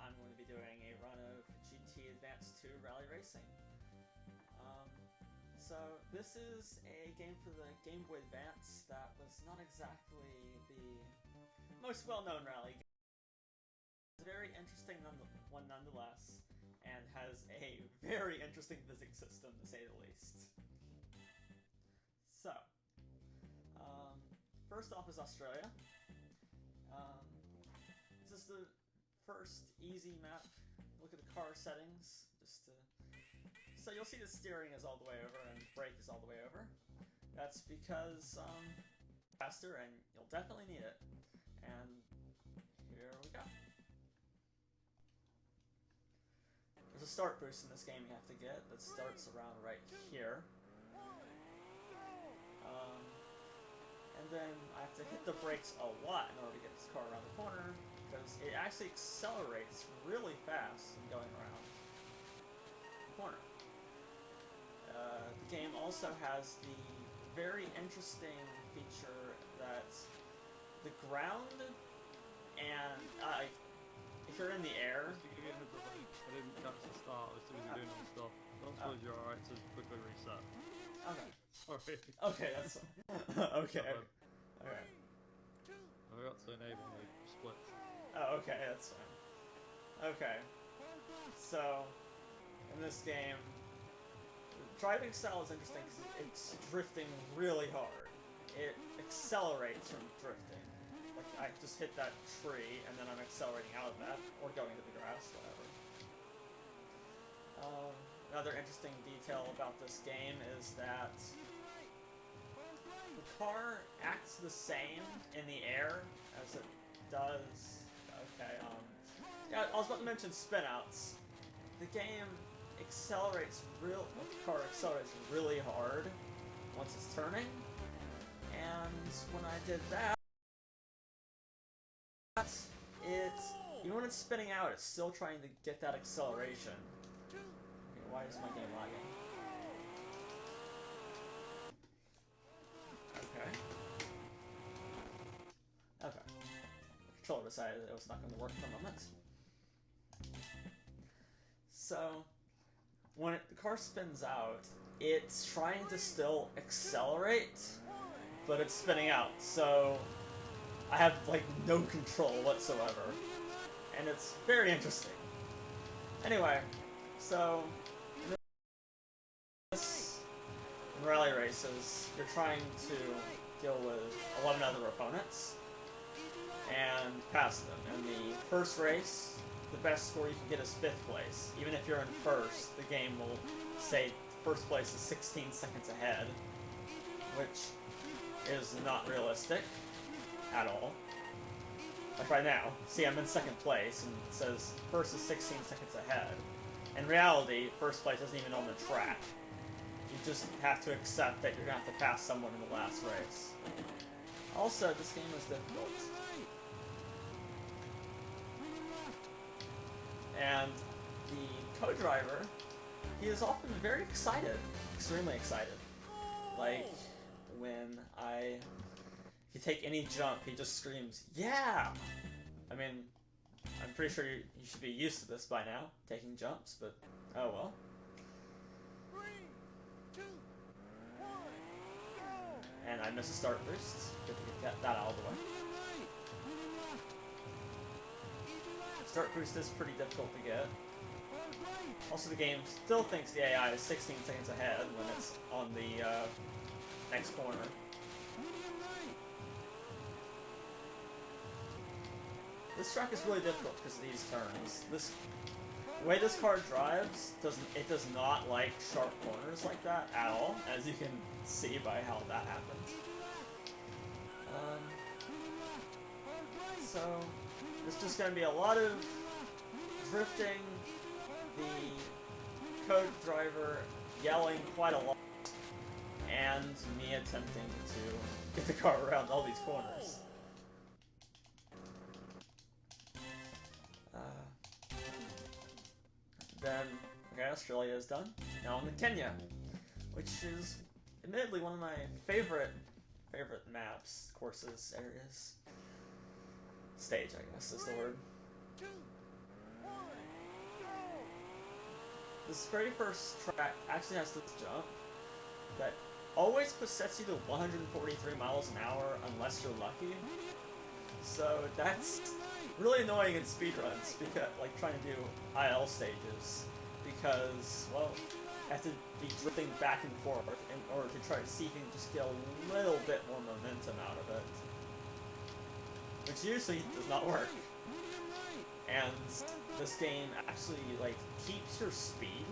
I'm going to be doing a run of GT Advance 2 Rally Racing. So this is a game for the Game Boy Advance that was not exactly the most well-known rally game. It's a very interesting one nonetheless, and has a very interesting physics system to say the least. So, first off is Australia. This is the first easy map. Look at the car settings, so you'll see the steering is all the way over and brake is all the way over. That's because faster, and you'll definitely need it. And here we go. There's a start boost in this game you have to get that starts around right here. And then I have to hit the brakes a lot in order to get this car around the corner, because it actually accelerates really fast going around the corner. The game also has the very interesting feature that the ground and if you're in the air. I didn't catch the start. I was too busy doing other stuff. I don't suppose you're alright to quickly reset. Okay. Sorry. Okay, that's okay. Okay. I forgot to enable the splits. Oh, okay, that's fine. Okay. So, in this game, driving style is interesting because it's drifting really hard. It accelerates from drifting. Like, I just hit that tree, and then I'm accelerating out of that, or going to the grass, whatever. Another interesting detail about this game is that the car acts the same in the air as it does. Okay, yeah, I was about to mention Spinouts. The game accelerates the car accelerates really hard once it's turning, and when I did that, even when it's spinning out, it's still trying to get that acceleration. Okay, why is my game lagging? Okay. Okay. The controller decided it was not going to work for a moment. So, when the car spins out, it's trying to still accelerate, but it's spinning out, so I have, like, no control whatsoever. And it's very interesting. Anyway, so in rally races, you're trying to deal with 11 other opponents and pass them. In the first race, the best score you can get is 5th place. Even if you're in first, the game will say first place is 16 seconds ahead, which is not realistic at all. Like right now, see, I'm in 2nd place, and it says first is 16 seconds ahead. In reality, first place isn't even on the track. You just have to accept that you're going to have to pass someone in the last race. Also, this game is difficult. And the co-driver, he is often very excited, extremely excited. Like, when if you take any jump, he just screams, "Yeah!" I mean, I'm pretty sure you should be used to this by now, taking jumps, but oh well. 3, 2, 1, go! And I missed a start boost. Good to get that out of the way. Start boost is pretty difficult to get. Also, the game still thinks the AI is 16 seconds ahead when it's on the next corner. This track is really difficult because of these turns. The way this car drives does not like sharp corners like that at all, as you can see by how that happens. So there's just going to be a lot of drifting, the code driver yelling quite a lot, and me attempting to get the car around all these corners. Then, okay, Australia is done. Now on to Kenya, which is admittedly one of my favorite maps, courses, areas. Stage, I guess, is the word. 2, 1, This very first track actually has this jump that always sets you to 143 miles an hour unless you're lucky. So that's really annoying in speedruns, because like trying to do IL stages, because, well, you have to be drifting back and forth in order to try to see if you can just get a little bit more momentum out of it, which usually does not work. And this game actually, like, keeps your speed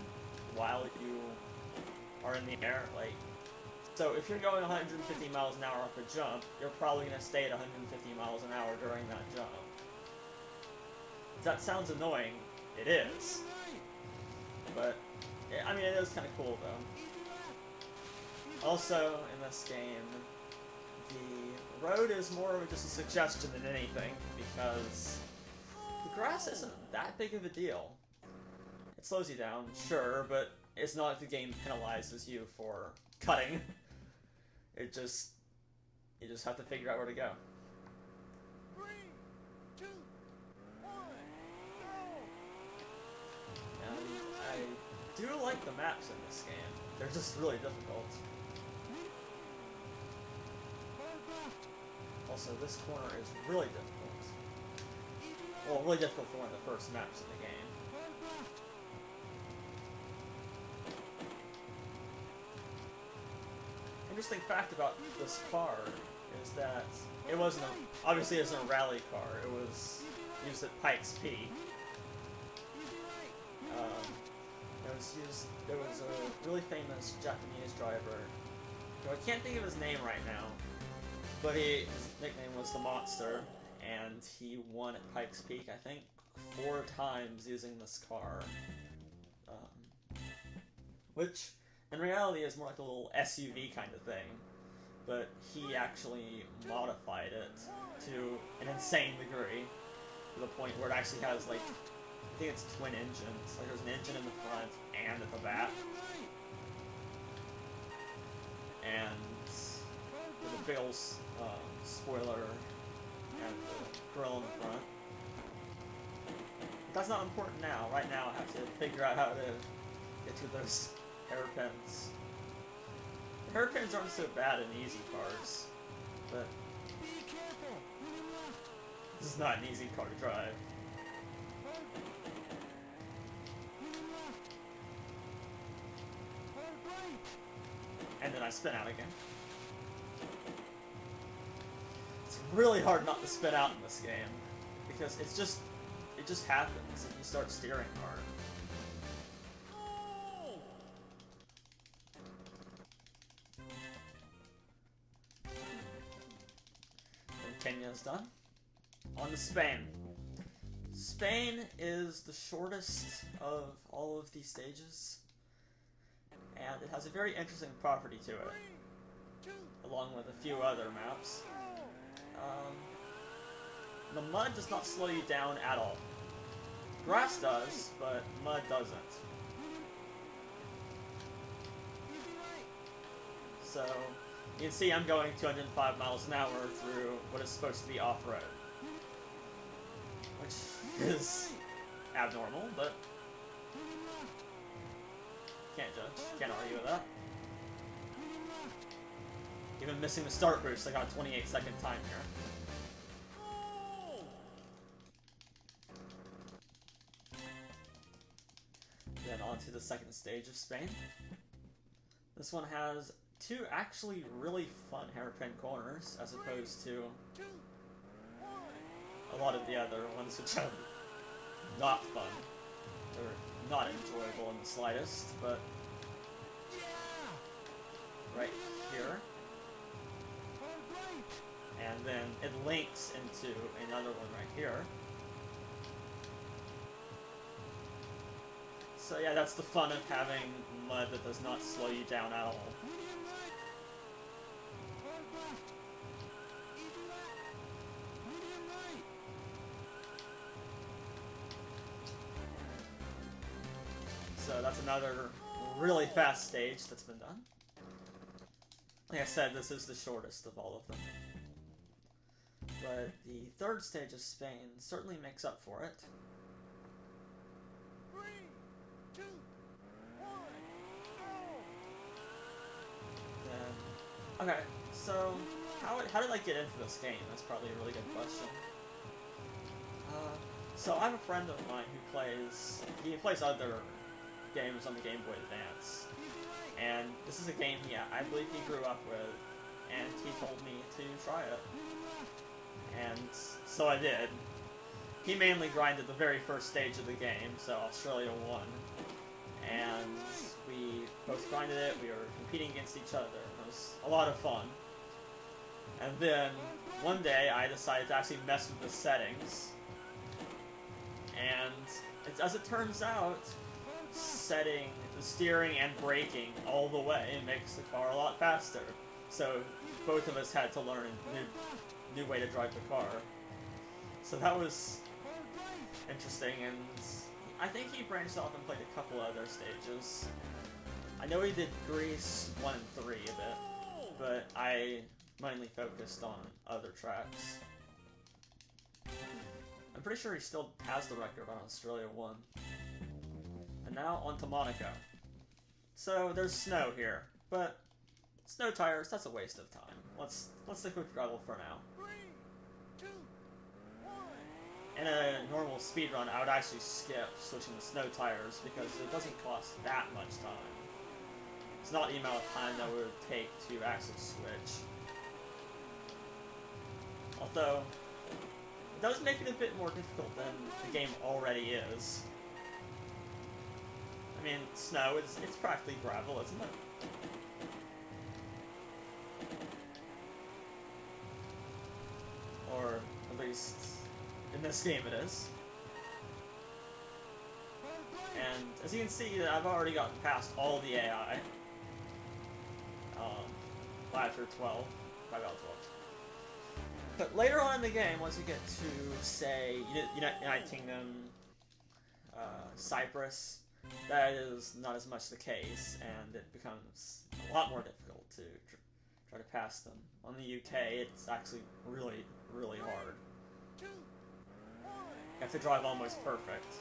while you are in the air. Like, so if you're going 150 miles an hour off a jump, you're probably going to stay at 150 miles an hour during that jump. That sounds annoying. It is. But, I mean, it is kind of cool, though. Also, in this game, the road is more of just a suggestion than anything, because the grass isn't that big of a deal. It slows you down, sure, but it's not like the game penalizes you for cutting. You just have to figure out where to go. 3, 2, 1, go! And I do like the maps in this game. They're just really difficult. Also, this corner is really difficult. Well, really difficult for one of the first maps in the game. Interesting fact about this car is that it wasn't obviously it isn't a rally car. It was used at Pikes Peak. There was a really famous Japanese driver, who I can't think of his name right now, but his nickname was the Monster, and he won at Pikes Peak, I think, 4 times using this car. Which, in reality, is more like a little SUV kind of thing, but he actually modified it to an insane degree, to the point where it actually has, like, I think it's twin engines. Like, there's an engine in the front and at the back. And with a big old spoiler and the grill in the front. But that's not important now. Right now I have to figure out how to get to those hairpins. The hairpins aren't so bad in easy cars, but this is not an easy car to drive. And then I spin out again. It's really hard not to spin out in this game, because it just happens if you start steering hard. Then Kenya's done. On to Spain. Spain is the shortest of all of these stages, and it has a very interesting property to it, along with a few other maps. The mud does not slow you down at all. Grass does, but mud doesn't. So, you can see I'm going 205 miles an hour through what is supposed to be off-road, which is abnormal, but can't judge, can't argue with that. Even missing the start boost, I got a 28-second time here. Then on to the second stage of Spain. This one has 2 actually really fun hairpin corners, as opposed to a lot of the other ones which are not fun. They're not enjoyable in the slightest, but right here. And then it links into another one right here. So yeah, that's the fun of having mud that does not slow you down at all. So that's another really fast stage that's been done. Like I said, this is the shortest of all of them. But the third stage of Spain certainly makes up for it. 3, 2, 1, go! Then, okay, so how did I get into this game? That's probably a really good question. So I have a friend of mine who plays other games on the Game Boy Advance, and this is a game I believe he grew up with, and he told me to try it, and so I did. He mainly grinded the very first stage of the game, so Australia won, and we both grinded it. We were competing against each other. It was a lot of fun. And then one day I decided to actually mess with the settings. And as it turns out, setting the steering and braking all the way makes the car a lot faster. So both of us had to learn a new way to drive the car. So that was interesting, and I think he branched off and played a couple other stages. I know he did Greece 1 and 3 a bit, but I mainly focused on other tracks. I'm pretty sure he still has the record on Australia 1. And now on to Monaco. So there's snow here, but snow tires, that's a waste of time. Let's stick with gravel for now. 3, 2, 1. In a normal speedrun, I would actually skip switching to snow tires because it doesn't cost that much time. It's not the amount of time that would take to actually switch. Although, it does make it a bit more difficult than the game already is. I mean, snow, it's practically gravel, isn't it? Or, at least, in this game it is. And, as you can see, I've already gotten past all the AI. 5 through 12. 5 out of 12. But later on in the game, once you get to, say, United Kingdom, Cyprus, that is not as much the case, and it becomes a lot more difficult to try to pass them. On the UK, it's actually really, really hard. 2, 1. You have to drive almost perfect.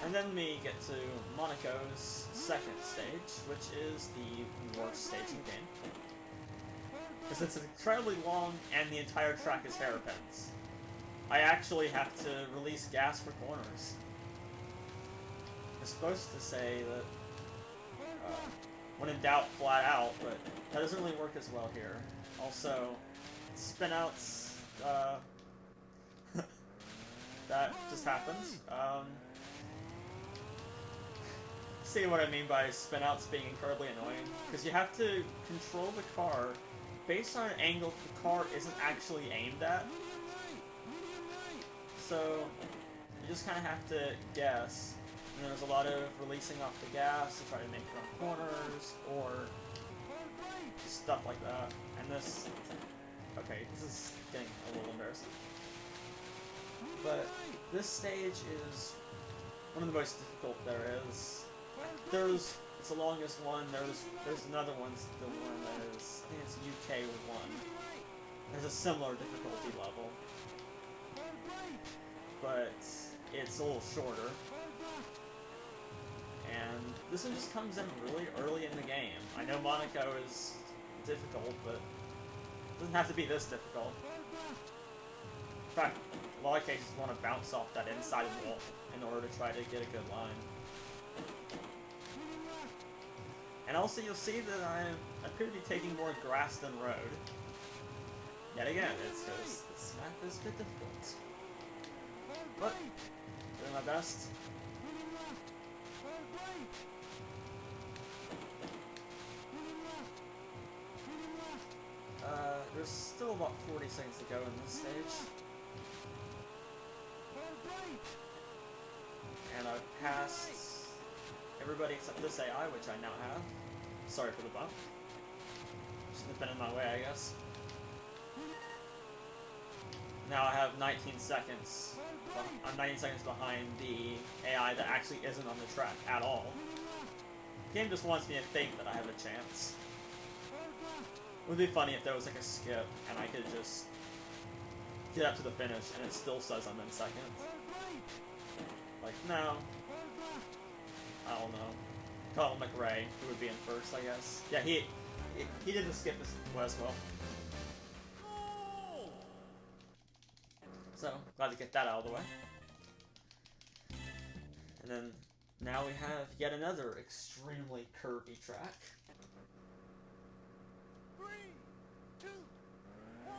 And then we get to Monaco's second stage, which is the worst stage in the game. Because it's incredibly long and the entire track is hairpins. I actually have to release gas for corners. It's supposed to say that when in doubt, flat out, but that doesn't really work as well here. Also, spinouts, that just happens. See what I mean by spinouts being incredibly annoying? Because you have to control the car based on an angle the car isn't actually aimed at. So, you just kind of have to guess. And there's a lot of releasing off the gas to try to make it on corners, or stuff like that. And this... Okay, this is getting a little embarrassing. But this stage is one of the most difficult there is. It's the longest one. There's another one, the one that is, I think it's UK 1. There's a similar difficulty level, but it's a little shorter. And this one just comes in really early in the game. I know Monaco is difficult, but it doesn't have to be this difficult. In fact, a lot of cases you want to bounce off that inside wall in order to try to get a good line. And also you'll see that I appear to be taking more grass than road. Yet again, it's because this map is a bit difficult. But, doing my best. There's still about 40 seconds to go in this stage. And I've passed everybody except this AI, which I now have. Sorry for the bump. Shouldn't have been in my way, I guess. Now I have 19 seconds. I'm 19 seconds behind the AI that actually isn't on the track at all. The game just wants me to think that I have a chance. It would be funny if there was like a skip and I could just get up to the finish and it still says I'm in second. Like, no. I don't know. Call McRae, who would be in first, I guess. Yeah, he didn't skip as well. So, glad to get that out of the way. And then, now we have yet another extremely curvy track. 3, 2, 1,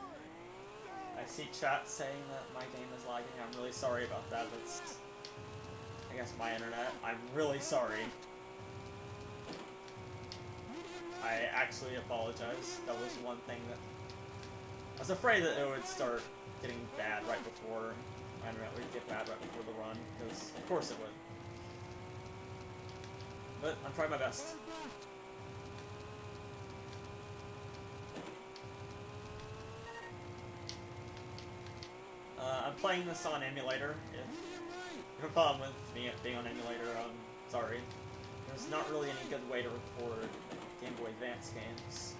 I see chat saying that my game is lagging. I'm really sorry about that. That's, I guess, my internet. I'm really sorry. I actually apologize. That was one thing that... I was afraid that it would start getting bad right before... My internet would get bad right before the run, because of course it would. But I'm trying my best. I'm playing this on emulator. If you have a problem with me being on emulator, sorry. There's not really any good way to record Game Boy Advance games.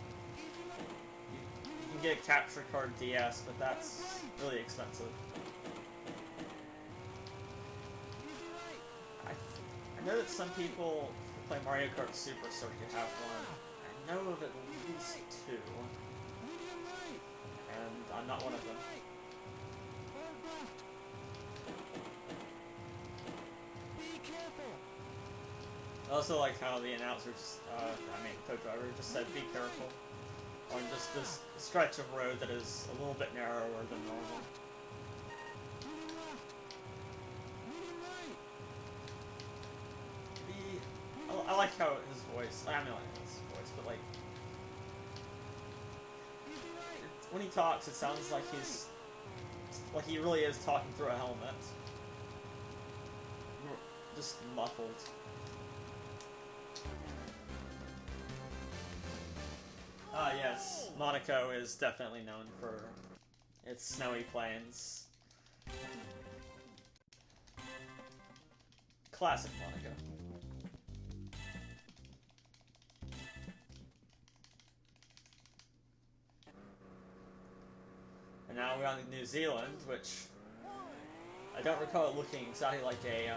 You can get a capture card DS, but that's really expensive. I know that some people who play Mario Kart Super Circuit have one. I know of at least 2. And I'm not one of them. I also like how the announcers, co-driver just said, be careful on just this stretch of road that is a little bit narrower than normal. I like how his voice, I mean, like his voice, but like, when he talks, it sounds like he really is talking through a helmet. Just muffled. Ah, yes. Monaco is definitely known for its snowy plains. Classic Monaco. And now we're on to New Zealand, which I don't recall it looking exactly like a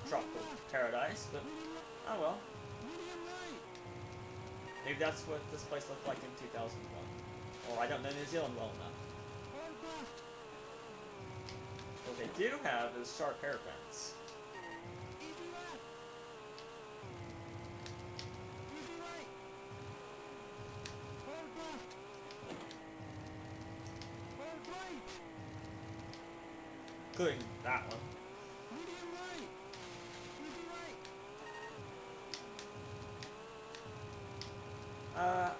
tropical paradise, but oh well. Maybe that's what this place looked like in 2001. Or I don't know New Zealand well enough. What they do have is sharp hairpins. Including that one.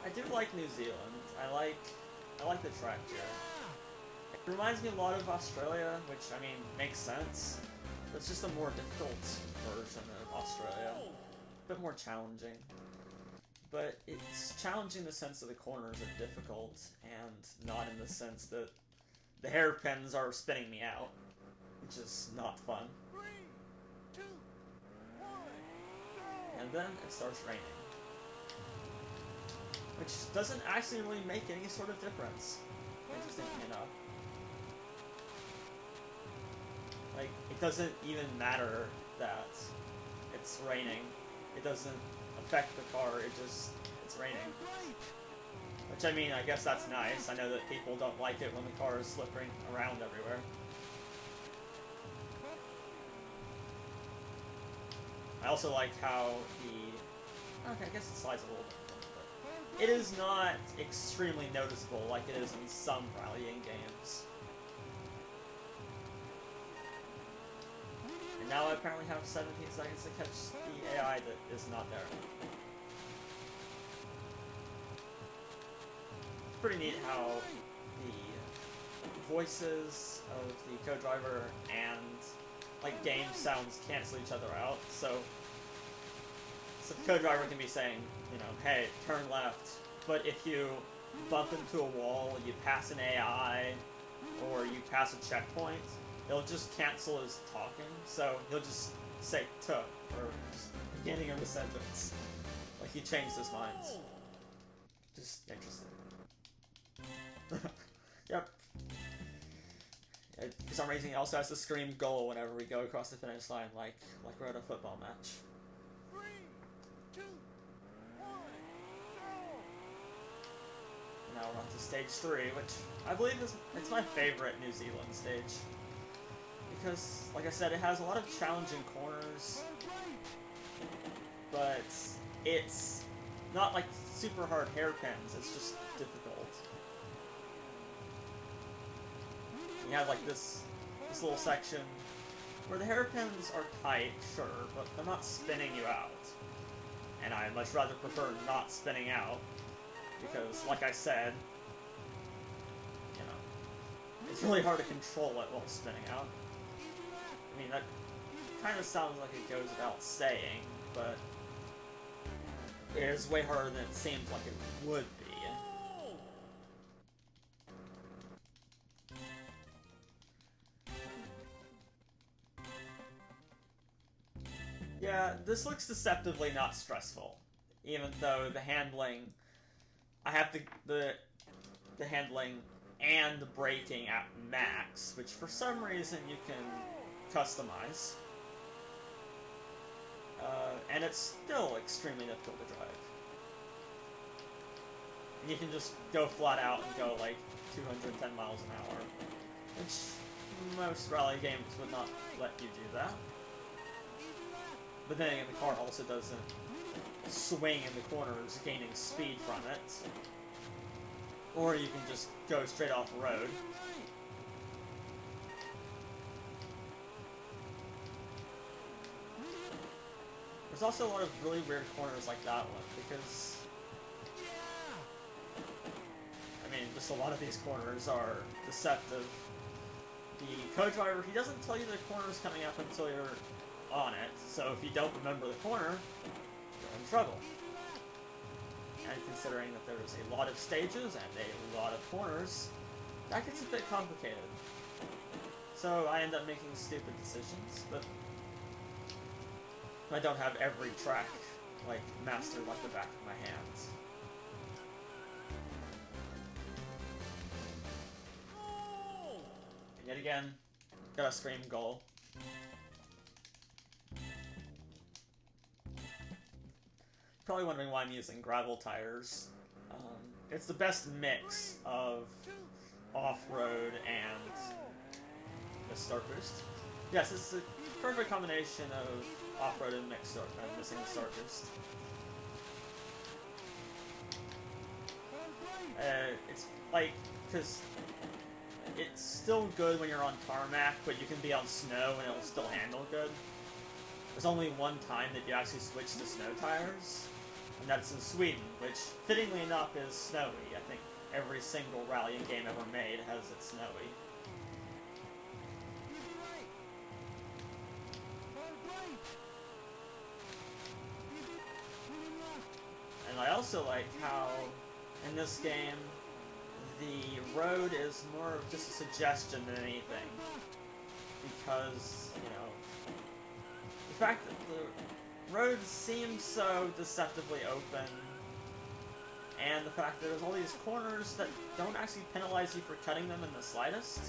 I do like New Zealand. I like the track here. It reminds me a lot of Australia, which, I mean, makes sense. But it's just a more difficult version of Australia. A bit more challenging. But it's challenging in the sense that the corners are difficult, and not in the sense that the hairpins are spinning me out, which is not fun. 3, 2, 1, And then it starts raining. Which doesn't actually really make any sort of difference, interestingly enough. Like, it doesn't even matter that it's raining. It doesn't affect the car, it's raining. Which, I mean, I guess that's nice. I know that people don't like it when the car is slipping around everywhere. I also like how okay, I guess it slides a little bit. It is not extremely noticeable like it is in some rallying games. And now I apparently have 17 seconds to catch the AI that is not there. It's pretty neat how the voices of the co-driver and like game sounds cancel each other out, so the co-driver can be saying, you know, hey, turn left, but if you bump into a wall, you pass an AI, or you pass a checkpoint, it'll just cancel his talking, so he'll just say "tuh" or beginning of the sentence. Like he changed his mind. Just interesting. Yep. For some reason, he also has to scream goal whenever we go across the finish line, like we're at a football match. 3, 2, 1, go! Now we're on to stage 3, which I believe it's my favorite New Zealand stage. Because, like I said, it has a lot of challenging corners, but it's not like super hard hairpins, it's just difficult. You have like this little section where the hairpins are tight, sure, but they're not spinning you out. And I much rather prefer not spinning out, because like I said, you know, it's really hard to control it while spinning out. I mean, that kind of sounds like it goes without saying, but it is way harder than it seems like it would be. Yeah, this looks deceptively not stressful, even though the handling, I have the handling and the braking at max, which for some reason you can customize. And it's still extremely difficult to drive. And you can just go flat out and go like 210 miles an hour, which most rally games would not let you do that. But then again, the car also doesn't swing in the corners, gaining speed from it. Or you can just go straight off the road. There's also a lot of really weird corners like that one, because I mean, just a lot of these corners are deceptive. The co-driver, he doesn't tell you the corner's coming up until you're on it, so if you don't remember the corner, you're in trouble. And considering that there's a lot of stages and a lot of corners, that gets a bit complicated. So I end up making stupid decisions, but I don't have every track, like, mastered like the back of my hands. And yet again, gotta scream goal. Probably wondering why I'm using gravel tires. It's the best mix of off-road and the start boost. Yes, it's a perfect combination of off-road and mixed start. I'm missing the start boost. It's like, because it's still good when you're on tarmac, but you can be on snow and it'll still handle good. There's only one time that you actually switch to snow tires, and that's in Sweden, which, fittingly enough, is snowy. I think every single rally game ever made has it snowy. And I also like how, in this game, the road is more of just a suggestion than anything. Because, you know, the fact that the road seems so deceptively open, and the fact that there's all these corners that don't actually penalize you for cutting them in the slightest.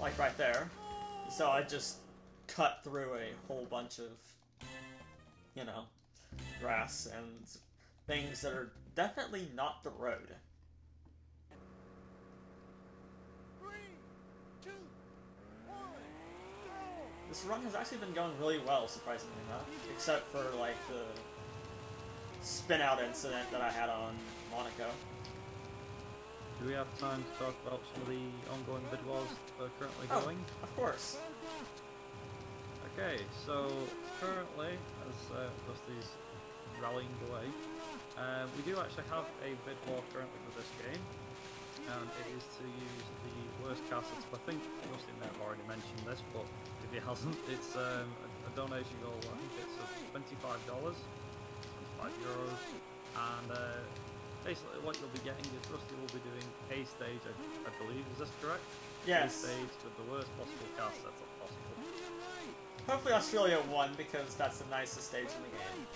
Like right there. So I just cut through a whole bunch of, you know, grass and things that are definitely not the road. 3, 2, 1, go! This run has actually been going really well, surprisingly enough, except for, like, the spin-out incident that I had on Monaco. Do we have time to talk about some of the ongoing bid wars that are currently going? Of course. Okay, so currently, as Dusty's rallying away, we do actually have a bid war currently for this game, and it is to use the worst castles. I think Dusty may have already mentioned this, but if he hasn't, it's a donation goal. I think it's of $25, €25, and basically what you'll be getting is Dusty will be doing a stage, I believe. Is this correct? Yes. A stage with the worst possible cast setup possible. Hopefully Australia won, because that's the nicest stage in the game.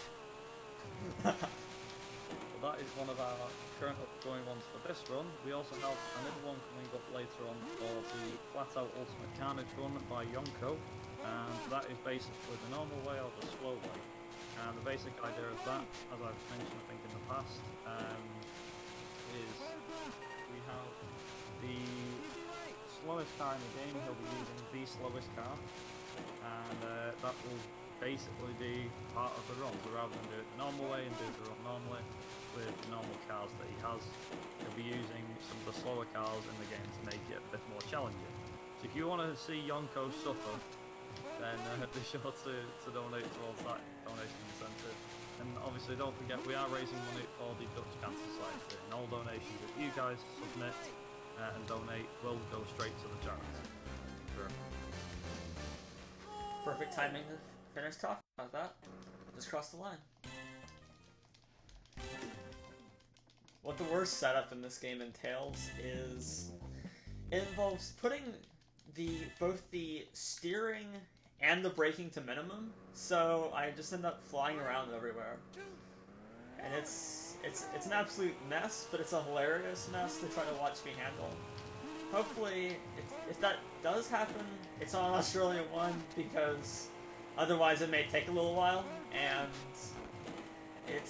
But that is one of our current upcoming ones for this run. We also have another one coming up later on for the Flat Out Ultimate Carnage run by Yonko, and that is basically the normal way or the slow way. And the basic idea of that, as I've mentioned I think in the past, is we have the slowest car in the game. He'll be using the slowest car, and that will basically be part of the run. So rather than do it the normal way and do the run normally with the normal cars that he has, he'll be using some of the slower cars in the game to make it a bit more challenging. So if you want to see Yonko suffer, then be sure to donate towards that donation incentive. And obviously don't forget we are raising money for the Dutch Cancer Society, and all donations that you guys submit and donate will go straight to the charity. Sure. Perfect timing to finish talking about that. Just crossed the line. What the worst setup in this game entails is it involves putting both the steering and the braking to minimum, so I just end up flying around everywhere. And it's an absolute mess, but it's a hilarious mess to try to watch me handle. Hopefully, if that does happen, it's on Australia 1, because otherwise it may take a little while, and it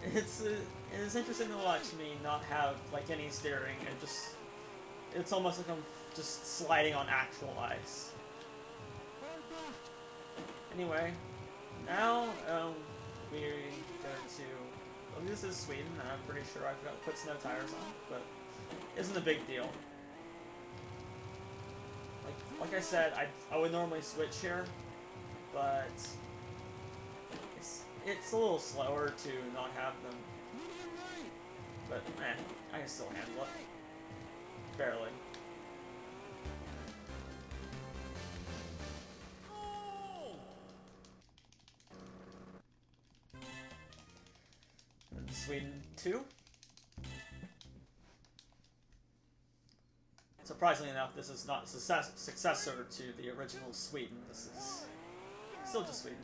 is interesting to watch me not have like any steering and just it's almost like I'm just sliding on actual ice. Anyway, now we go to this is Sweden, and I'm pretty sure I forgot to put snow tires on, but isn't a big deal. Like I said, I would normally switch here, but it's a little slower to not have them. But I can still handle it. Barely. And Sweden 2. Surprisingly enough, this is not a successor to the original Sweden. This is still just Sweden.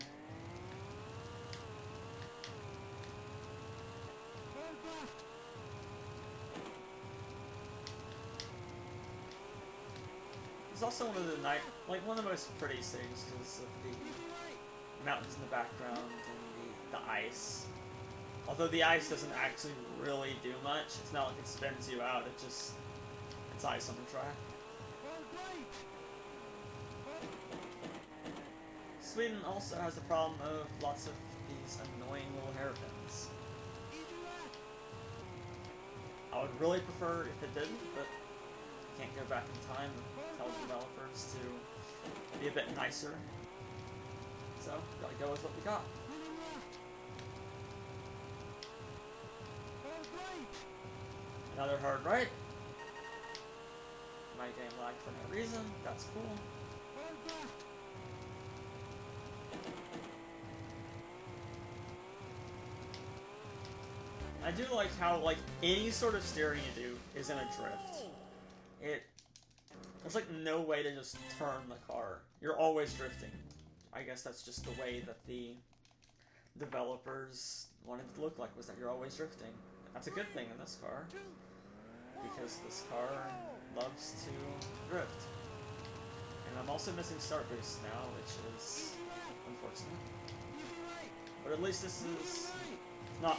It's also one of the one of the most pretty things because of the mountains in the background and the ice. Although the ice doesn't actually really do much, it's not like it spins you out. It's ice on the track. Sweden also has the problem of lots of these annoying little hairpins. I would really prefer if it didn't, but can't go back in time and tell developers to be a bit nicer. So, gotta go with what we got. Another hard right. My game lagged for no reason. That's cool. I do like how, any sort of steering you do is in a drift. There's, no way to just turn the car. You're always drifting. I guess that's just the way that the developers wanted it to look like, was that you're always drifting. That's a good thing in this car, because this car loves to drift. And I'm also missing start boost now, which is unfortunate. But at least this is not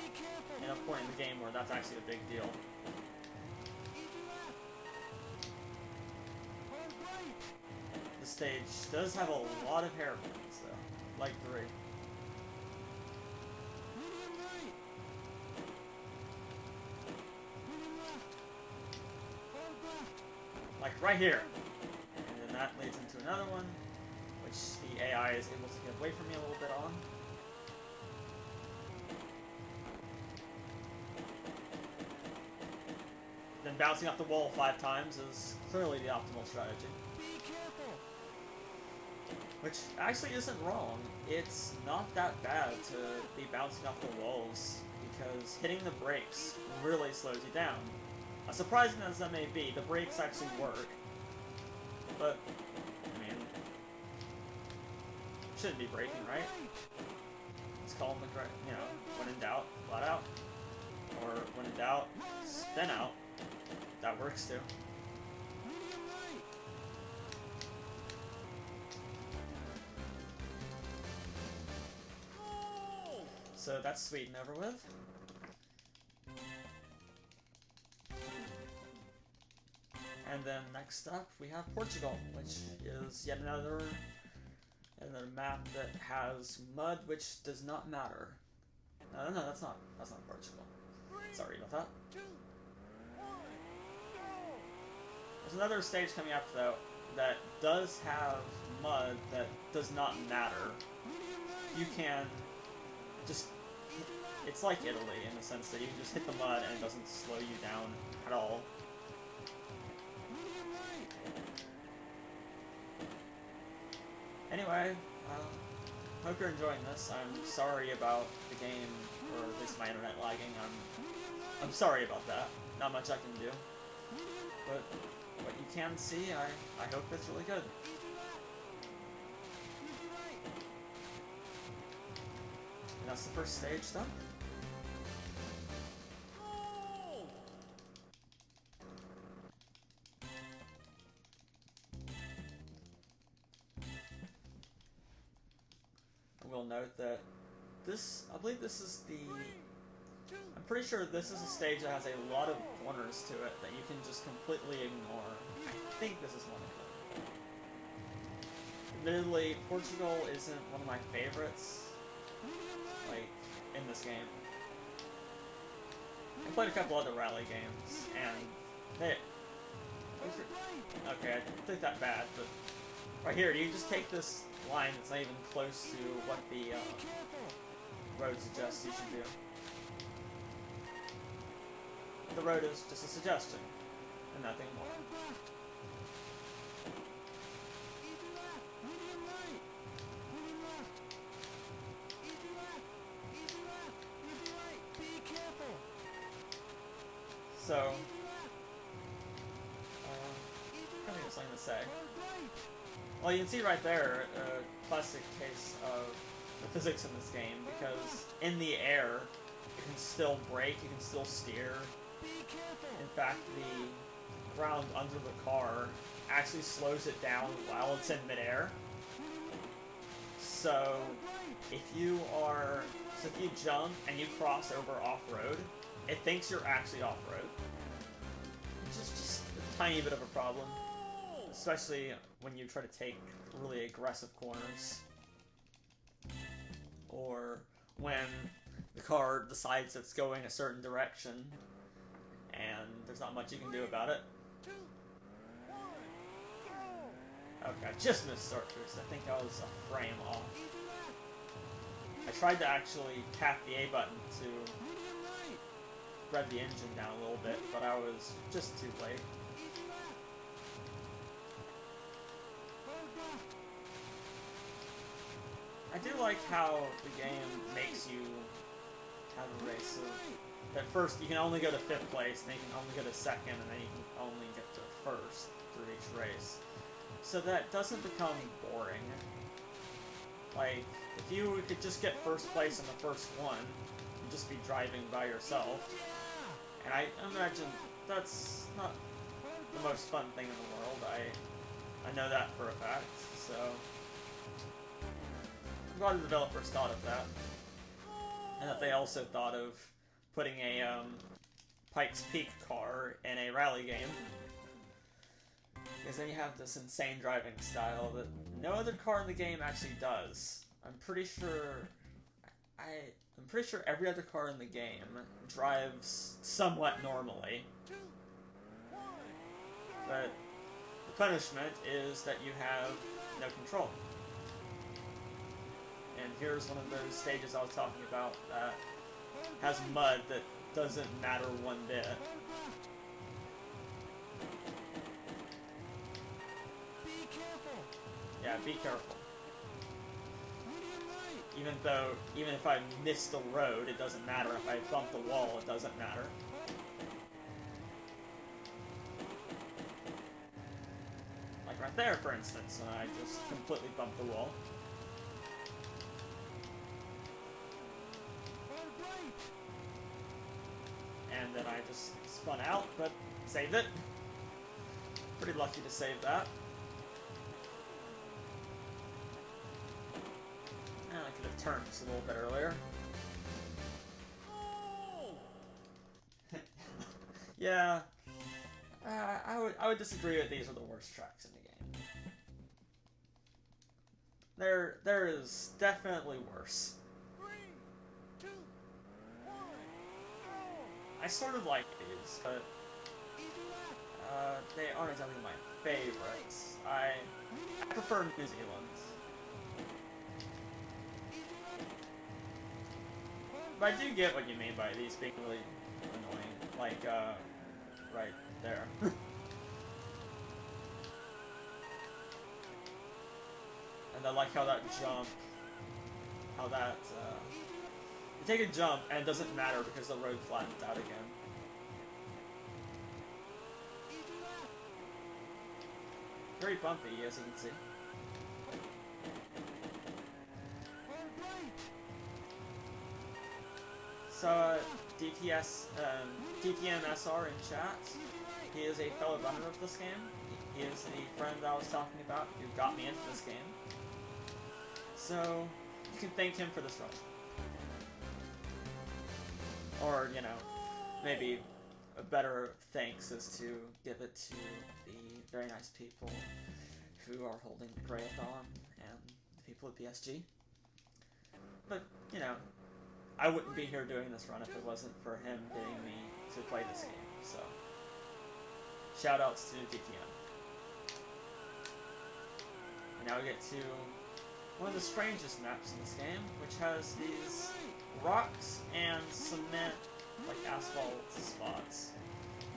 in a point in the game where that's actually a big deal. The stage does have a lot of hairpins, though, like 3. Like right here. And then that leads into another one, which the AI is able to get away from me a little bit on. Then bouncing off the wall 5 times is clearly the optimal strategy. Which actually isn't wrong. It's not that bad to be bouncing off the walls, because hitting the brakes really slows you down. As surprising as that may be, the brakes actually work. But, I mean, shouldn't be braking, right? It's just call McRae, you know, when in doubt, flat out. Or when in doubt, spin out. That works too. So that's Sweden over with. And then next up we have Portugal, which is yet another map that has mud, which does not matter. No, that's not Portugal. Sorry about that. There's another stage coming up though that does have mud that does not matter. You can just, it's like Italy in the sense that you can just hit the mud and it doesn't slow you down at all. Anyway, hope you're enjoying this. I'm sorry about the game, or at least my internet lagging. I'm sorry about that. Not much I can do. But what you can see, I hope it's really good. And that's the first stage done. We'll note that I believe this is I'm pretty sure this is a stage that has a lot of corners to it that you can just completely ignore. I think this is one of them. Admittedly, Portugal isn't one of my favorites, like, in this game. I played a couple other rally games, and okay, I think that bad, but right here, you just take this line that's not even close to what the road suggests you should do. The road is just a suggestion, and nothing more. So, I think there's something to say. Well, you can see right there a classic case of the physics in this game, because in the air, you can still brake, you can still steer. In fact, the ground under the car actually slows it down while it's in midair. So, if you jump and you cross over off-road, it thinks you're actually off-road. Which is just a tiny bit of a problem. Especially when you try to take really aggressive corners. Or when the car decides it's going a certain direction and there's not much you can do about it. Okay, I just missed start boost. I think I was a frame off. I tried to actually tap the A button to rev the engine down a little bit, but I was just too late. I do like how the game makes you have a race of... At first, you can only go to 5th place, and then you can only go to 2nd, and then you can only get to 1st through each race. So that doesn't become boring. Like, if you could just get 1st place in the first one, you'd just be driving by yourself. And I imagine that's not the most fun thing in the world. I know that for a fact, so... I'm glad the developers thought of that. And that they also thought of putting a Pikes Peak car in a rally game. Because then you have this insane driving style that no other car in the game actually does. I'm pretty sure every other car in the game drives somewhat normally. But the punishment is that you have no control. And here's one of those stages I was talking about that has mud that doesn't matter one bit. Yeah, be careful. Even if I miss the road, it doesn't matter. If I bump the wall, it doesn't matter. Like right there, for instance, I just completely bumped the wall. I just spun out, but saved it. Pretty lucky to save that. And I could have turned just a little bit earlier. Yeah, I would disagree that these are the worst tracks in the game. There is definitely worse. 3, 2, 1, go! I sort of like these, but they aren't exactly my favorites. I prefer New Zealand's. But I do get what you mean by these being really annoying. Like, right there. And I like how that jump, you take a jump and it doesn't matter because the road flattens out again. Very bumpy, as you can see. So, DTMSR in chat, he is a fellow runner of this game. He is the friend I was talking about who got me into this game. So, you can thank him for this run. Or, you know, maybe a better thanks is to give it to the very nice people who are holding McRaeathon and the people at PSG. But, you know, I wouldn't be here doing this run if it wasn't for him getting me to play this game, so shoutouts to DTM. And now we get to one of the strangest maps in this game, which has these rocks and cement, like asphalt spots,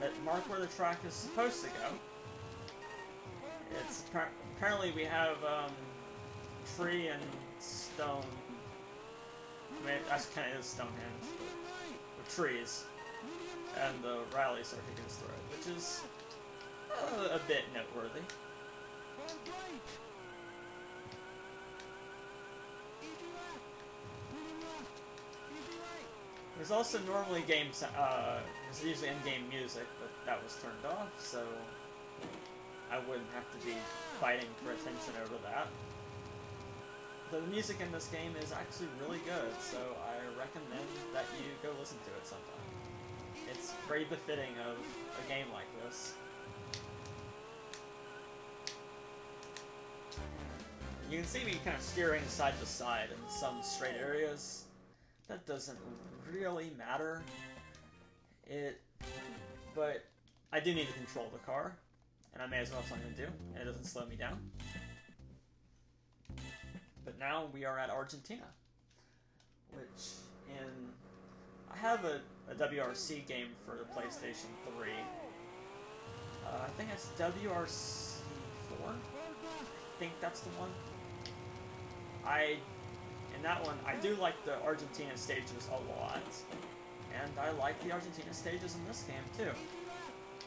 that mark where the track is supposed to go. It's apparently we have tree and stone. I mean, that's kind of Stonehenge, but with trees, and the rally circuit goes through it, which is a bit noteworthy. There's also normally there's usually in-game music, but that was turned off, so I wouldn't have to be fighting for attention over that. The music in this game is actually really good, so I recommend that you go listen to it sometime. It's very befitting of a game like this. You can see me kind of steering side to side in some straight areas. That doesn't really matter. But I do need to control the car, and I may as well have something to do, and it doesn't slow me down. But now we are at Argentina, which I have a WRC game for the PlayStation 3. I think it's WRC 4. I think that's the one. In that one, I do like the Argentina stages a lot, and I like the Argentina stages in this game too.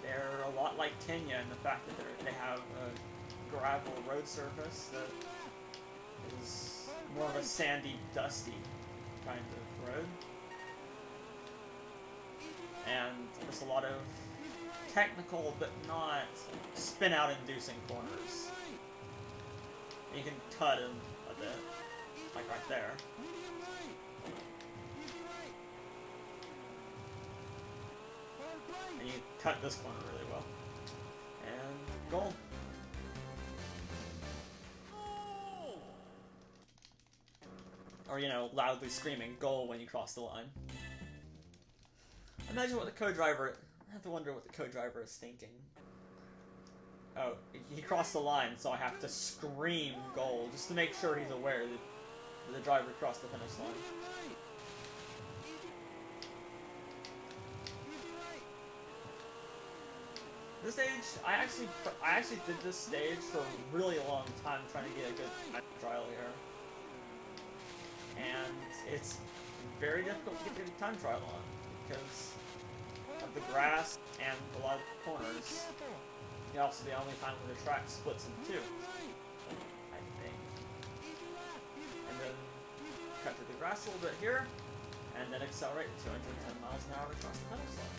They're a lot like Kenya in the fact that they have a gravel road surface that is more of a sandy, dusty kind of road. And there's a lot of technical but not spin-out inducing corners. And you can cut in a bit, like right there. And you cut this corner really well. And goal. Or, you know, loudly screaming goal when you cross the line. Imagine what the co-driver... I have to wonder what the co-driver is thinking. Oh, he crossed the line, so I have to scream goal, just to make sure he's aware that the driver crossed the finish line. This stage, I actually did this stage for a really long time trying to get a good time trial here. And it's very difficult to get a time trial on, because of the grass and a lot of corners. And also the only time when the track splits in two, I think. And then cut through the grass a little bit here, and then accelerate to 210 miles an hour across the finish line.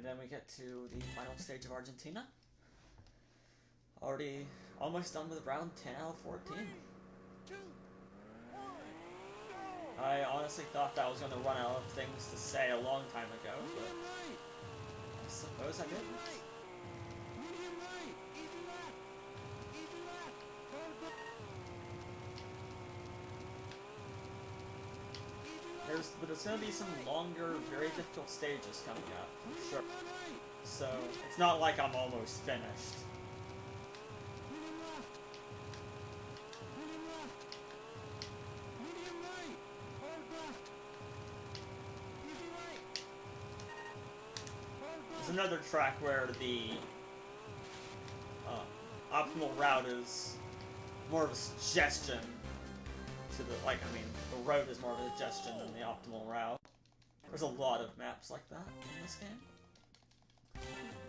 then we get to the final stage of Argentina. Already almost done with round 10 out of 14. 2, 1, go! I honestly thought that I was going to run out of things to say a long time ago, but Medium right, I suppose I medium didn't. right, medium right, easy left, hard right, easy left, But there's going to be some longer, very difficult stages coming up, for sure. medium right, So it's not like I'm almost finished. medium left, medium left, medium right, hard left, easy right, hard There's left, another track where the optimal route is more of a suggestion to the, the road is more of a suggestion than the optimal route. There's a lot of maps like that in this game,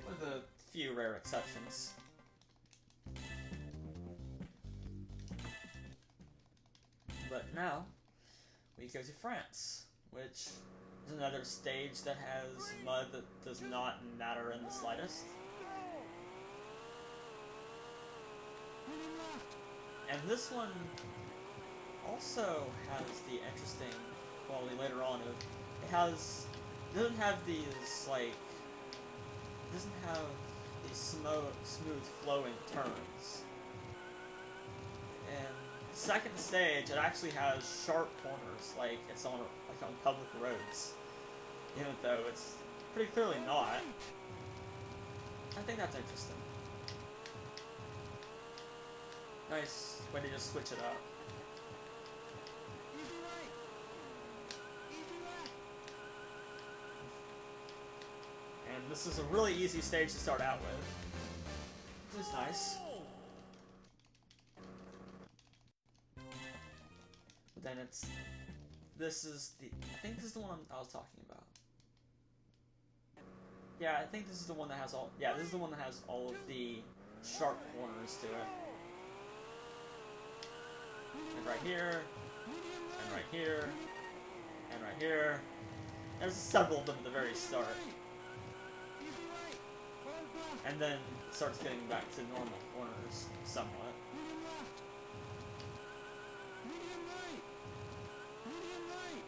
with a few rare exceptions. But now, we go to France, which is another stage that has mud that does not matter in the slightest. medium left, And this one also has the interesting quality later on of it doesn't have these smooth flowing turns. And the second stage, it actually has sharp corners, like it's on public roads, even though it's pretty clearly not. I think that's interesting. Nice way to just switch it up. easy right, easy left, And this is a really easy stage to start out with, which is nice. But then I think this is the one I was talking about. Yeah, I think this is the one that has this is the one that has all of the sharp corners to it. And right here, and right here, and right here. There's several of them at the very start. easy right, hard left, And then it starts getting back to normal corners somewhat. medium left, medium right, medium right,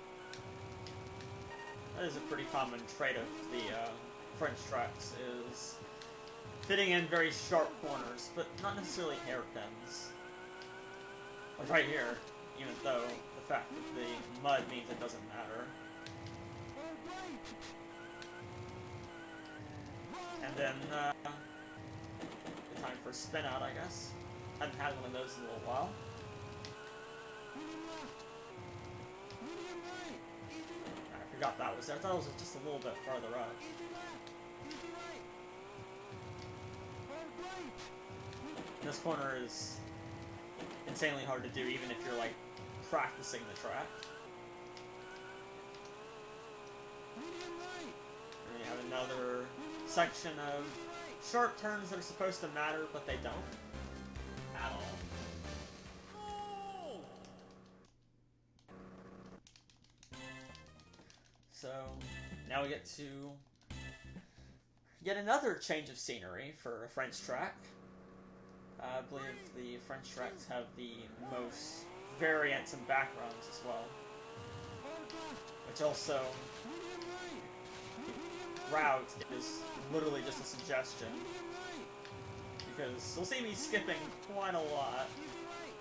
That is a pretty common trait of the French tracks, is fitting in very sharp corners, but not necessarily hairpins. Like right here, even though the fact that the mud means it doesn't matter. hard right, And then, time for Spinout, I guess. Hadn't had one of those in a little while. medium left, medium right, easy left, I forgot that was there. I thought it was just a little bit farther up. easy left, easy right, hard right, This corner is insanely hard to do, even if you're, practicing the track. medium right, And you have another section of sharp turns that are supposed to matter, but they don't. At all. oh! So, now we get to yet another change of scenery for a French track. I believe the French tracks have the most variants and backgrounds as well. Hard left, Which also, medium right, medium route is literally just a suggestion. medium right, Because you'll see me skipping quite a lot. easy right,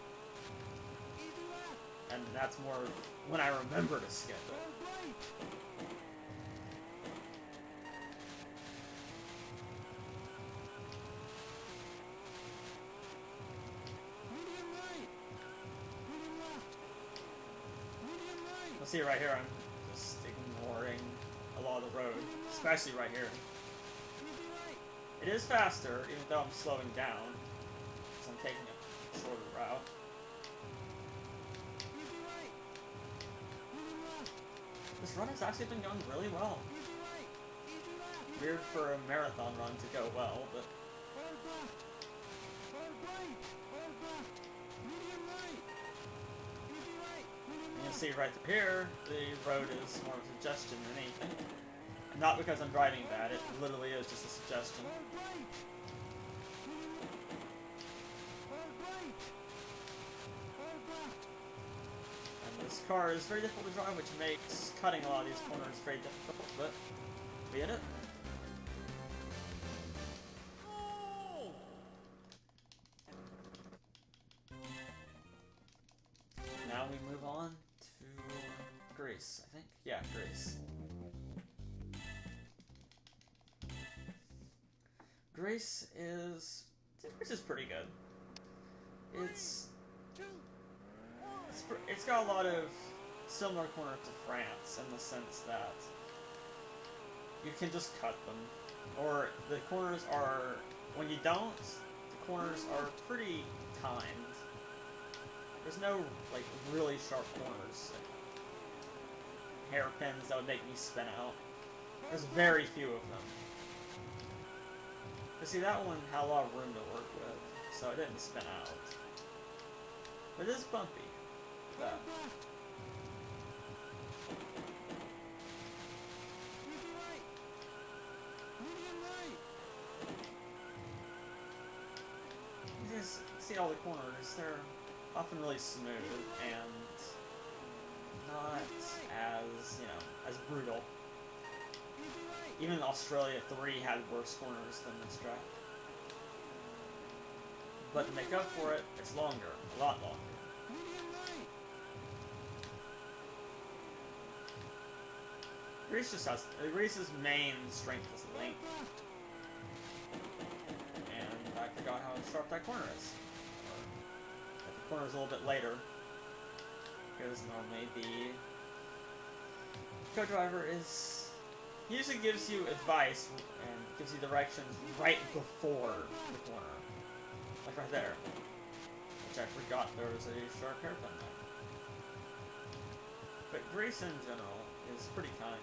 easy left, And that's more when I remember to skip it. hard right, medium right, medium left, medium right, You'll see right here, I'm just ignoring a lot of the road, especially right here. easy right, It is faster, even though I'm slowing down, because I'm taking a shorter route. easy right, medium left, This run has actually been going really well. easy right, easy left, Weird for a marathon run to go well, but hard left, hard right, medium right, easy right, medium you can left, see right here, the road is more of a suggestion than anything. Not because I'm driving bad, it literally is just a suggestion. And this car is very difficult to drive, which makes cutting a lot of these corners very difficult, but be it. Now we move on to Greece, I think. Yeah, Greece. Greece is pretty good. It's got a lot of similar corners to France in the sense that you can just cut them, or the corners are, when you don't, the corners are pretty timed. There's no like really sharp corners, hairpins that would make me spin out. There's very few of them. But see, that one had a lot of room to work with, so it didn't spin out. But it is bumpy. That. You just see all the corners, they're often really smooth and not as, as brutal. Even Australia 3 had worse corners than this track. But to make up for it, it's longer. A lot longer. Greece's main strength is length. And I forgot how sharp that corner is. Or the corner is a little bit later. Because normally the co-driver is... He usually gives you advice and gives you directions right before the corner. Like right there. Which I forgot there was a sharp hairpin there. But Greece in general is pretty kind.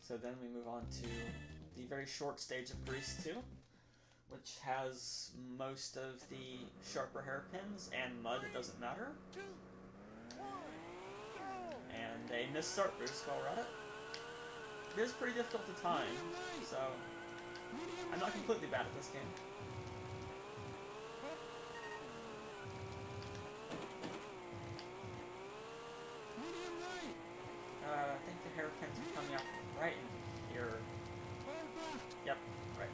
So then we move on to the very short stage of Greece 2, which has most of the sharper hairpins and mud, it doesn't matter. And a missed start boost while we're at it. It is pretty difficult to time, so I'm not completely bad at this game. I think the hairpins are coming up right in here. Yep, right.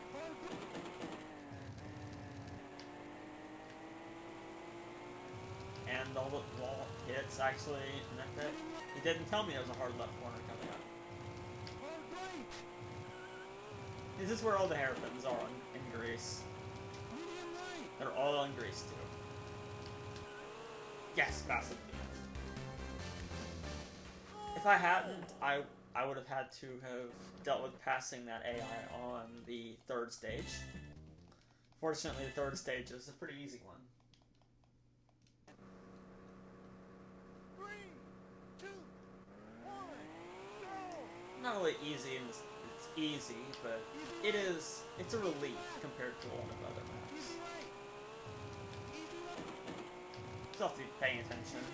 And all the wall hits actually meant that he didn't tell me there was a hard left corner coming up. This is where all the hairpins are in Greece. They're all in Greece too. Yes, fast at the end. If I hadn't, I would have had to have dealt with passing that AI on the third stage. Fortunately, the third stage is a pretty easy one. 3, 2, 1, go! Not really easy, and it's easy, but it's a relief compared to a lot of other maps. Still have to be paying attention.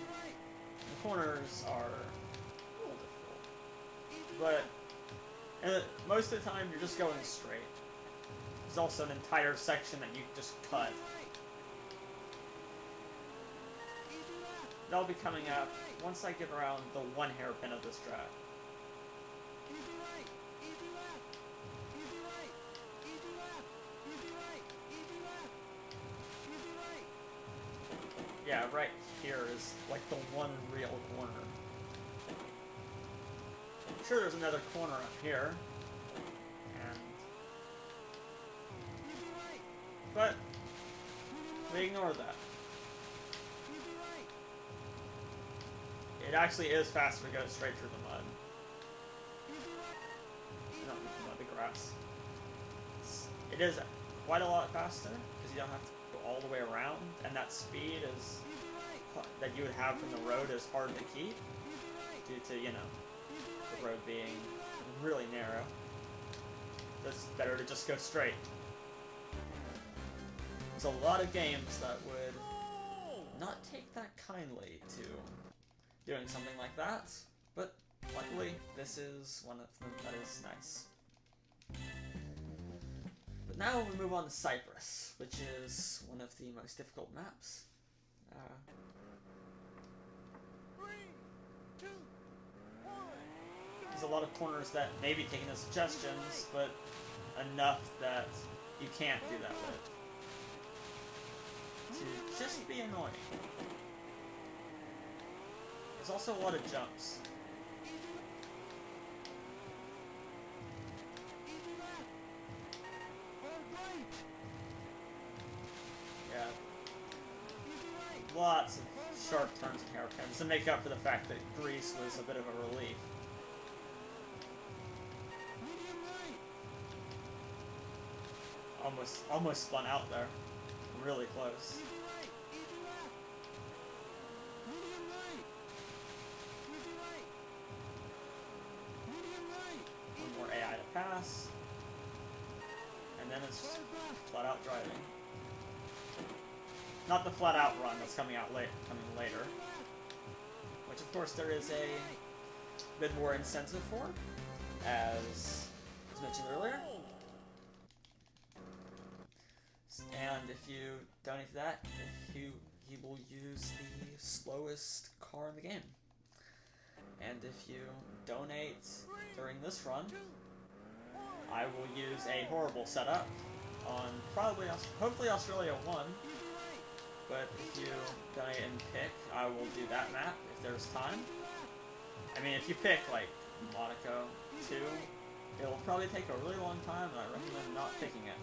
The corners are a little difficult, but most of the time you're just going straight. There's also an entire section that you just cut. That'll be coming up once I get around the one hairpin of this track. Yeah, right here is like the one real corner. I'm sure there's another corner up here. But we ignore that. It actually is faster to go straight through the mud. Not the mud, the grass. It is quite a lot faster because you don't have to go all the way around, and that speed is that you would have from the road is hard to keep due to, the road being really narrow. It's better to just go straight. There's a lot of games that would not take that kindly to doing something like that, but luckily this is one of them that is nice. But now we move on to Cyprus, which is one of the most difficult maps. 3, 2, 1. There's a lot of corners that may be taking as suggestions, but enough that you can't do that with. To just be annoying. There's also a lot of jumps. Yeah. Lots of sharp turns and hairpins to make up for the fact that Greece was a bit of a relief. Almost spun out there. Really close. One more AI to pass. And then it's just flat out driving. Not the flat out run that's coming later. Which of course there is a bit more incentive for, as was mentioned earlier. And if you donate to that, he will use the slowest car in the game. And if you donate during this run, I will use a horrible setup on hopefully Australia 1. But if you donate and pick, I will do that map if there's time. I mean, if you pick like Monaco 2, it will probably take a really long time, and I recommend not picking it.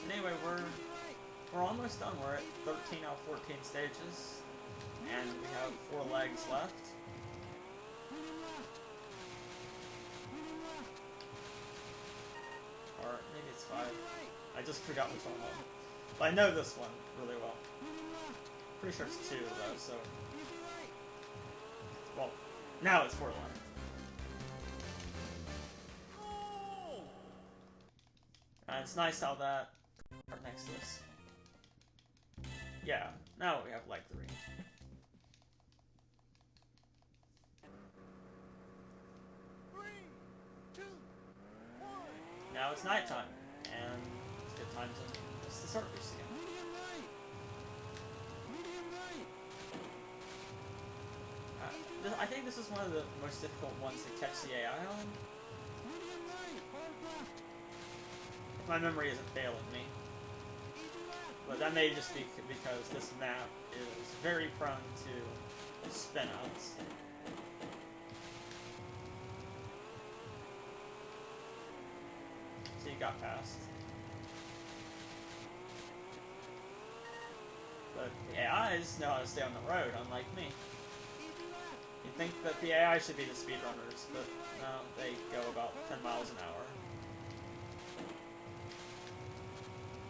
Anyway, we're almost done. We're at 13 out of 14 stages, and we have 4 legs left. Or maybe it's 5. I just forgot which one it was. But I know this one really well. Pretty sure it's 2 though, so... Well, now it's 4 left. And it's nice how that... Right next to us. Yeah, now we have leg 3. Now it's nighttime, and it's a good time to start this again. I think this is one of the most difficult ones to catch the AI on. If my memory isn't failing me. But that may just be because this map is very prone to spinouts. So you got past. But the AIs know how to stay on the road, unlike me. You'd think that the AI should be the speedrunners, but no, they go about 10 miles an hour.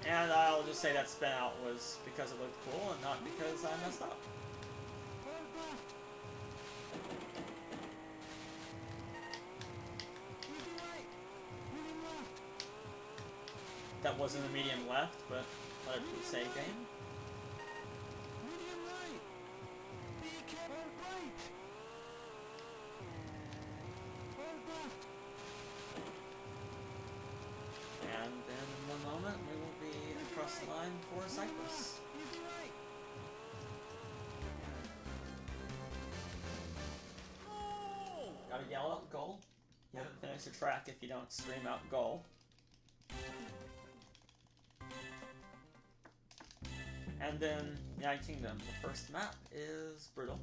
And I'll just say that spin out was because it looked cool and not because I messed up. That wasn't a medium left, but let it be a safe game. And then in 1 moment we will be across the line for Cyprus. Gotta yell out goal. You haven't finished your track if you don't scream out goal. And then United Kingdom. The first map is brutal.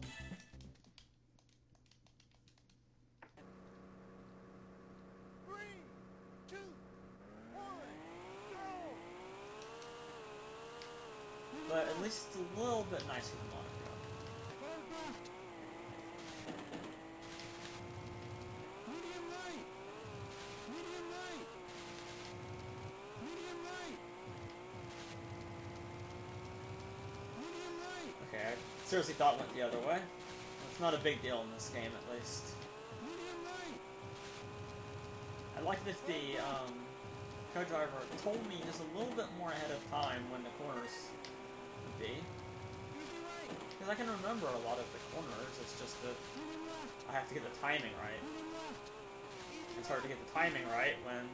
But at least it's a little bit nicer than Monaco. Okay, I seriously thought it went the other way. It's not a big deal in this game, at least. I'd like it if the co-driver told me just a little bit more ahead of time when the corners would be. Because I can remember a lot of the corners, it's just that I have to get the timing right. It's hard to get the timing right when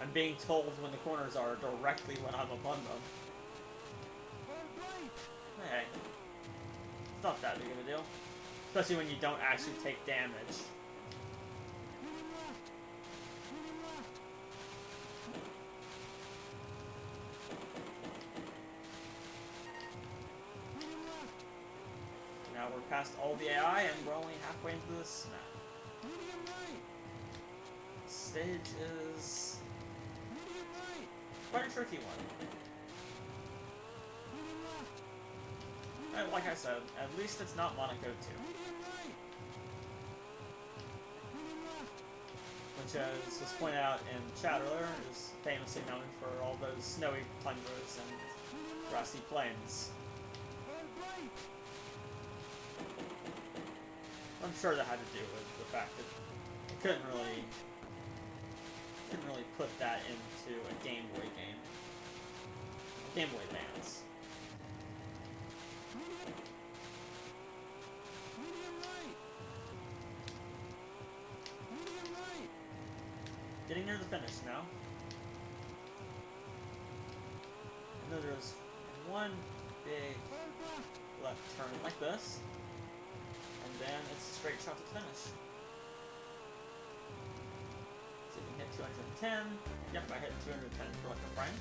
I'm being told when the corners are directly when I'm upon them. Hey, it's not that big of a deal. Especially when you don't actually take damage. Now we're past all the AI and we're only halfway into this map. Stage is quite a tricky one. And like I said, at least it's not Monaco 2. Which, as was pointed out in chat earlier, is famously known for all those snowy tundras and grassy plains. I'm sure that had to do with the fact that I couldn't really put that into a Game Boy game. Game Boy Advance. Getting near the finish now. I know there's one big left turn like this, and then it's a straight shot to finish. See if we can hit 210. Yep, I hit 210 for like a frame.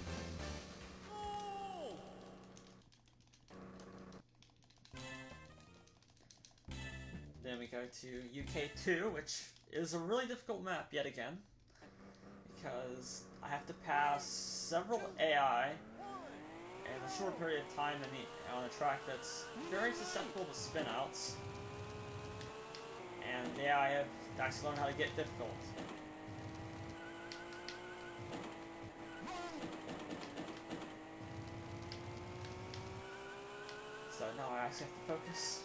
Then we go to UK2, which is a really difficult map yet again, because I have to pass several AI in a short period of time on a track that's very susceptible to spinouts, and the AI have to actually learn how to get difficult. So now I actually have to focus.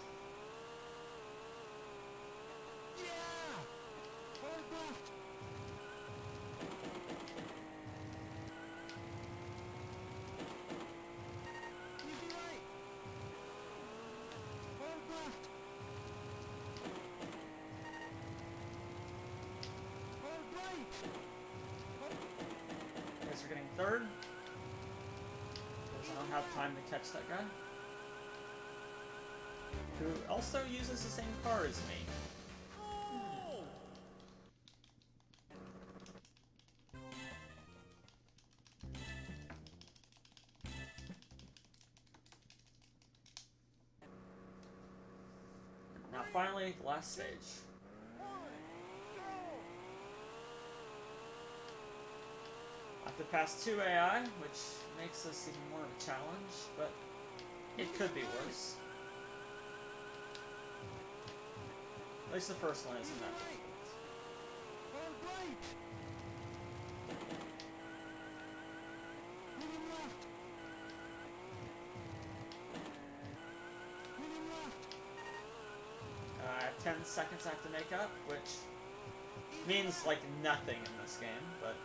Guess we're getting third. Because I don't have time to catch that guy. Who also uses the same car as me. Now finally, the last stage. I have to pass 2 AI, which makes this even more of a challenge, but it could be worse. At least the first one isn't that difficult. I have 10 seconds I have to make up, which means like nothing in this game, but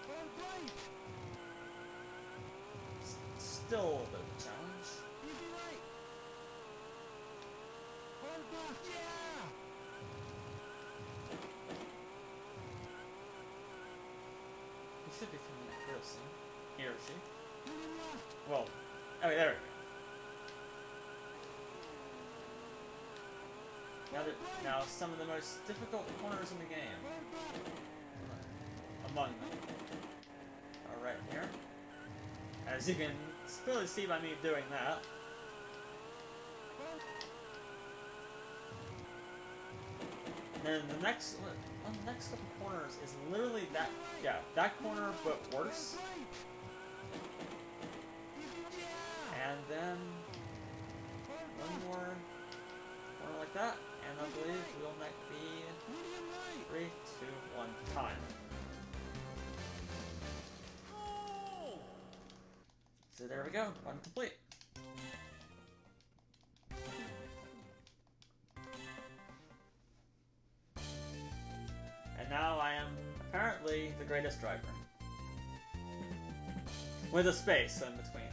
still a little bit of a challenge. He should be coming up real soon. He or she. Well, okay, there we go. Now some of the most difficult corners in the game, among them, are right here. As you can clearly see by me doing that. And then the next couple corners is literally that corner but worse. And then one more corner like that. And I believe we'll be 3, 2, 1 time. So there we go, one complete. And now I am apparently the greatest driver. with a space in between.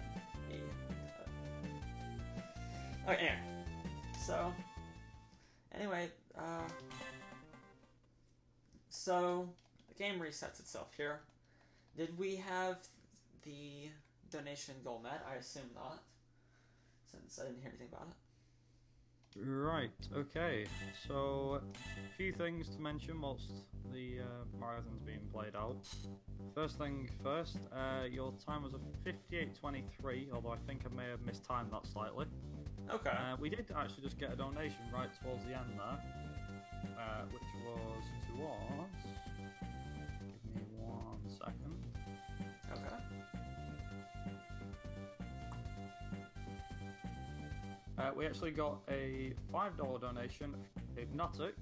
Okay, anyway. So, anyway, so the game resets itself here. Did we have the donation goal met? I assume not, since I didn't hear anything about it. Right, okay. So, a few things to mention whilst the marathon's being played out. First thing first, your time was a 58:23, although I think I may have mistimed that slightly. Okay. We did actually just get a donation right towards the end there, which was towards... Give me 1 second. Okay. We actually got a $5 donation from Hypnotic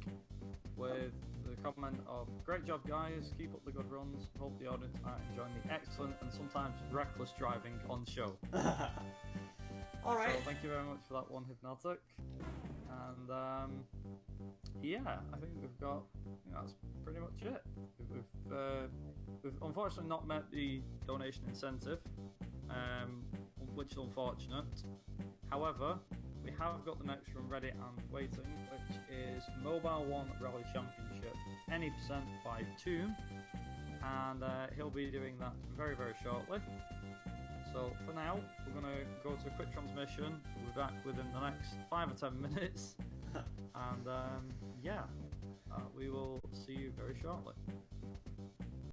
with the comment of, "Great job guys, keep up the good runs, hope the audience are enjoying the excellent and sometimes reckless driving on show." Alright. So thank you very much for that one, Hypnotic. And yeah, I think we've got, that's pretty much it. We've unfortunately not met the donation incentive, which is unfortunate. However, we have got the next run ready and waiting, which is Mobile 1 Rally Championship, any percent by Tomb, and he'll be doing that very, very shortly. So for now, we're going to go to a quick transmission. We'll be back within the next 5 or 10 minutes, and yeah, we will see you very shortly.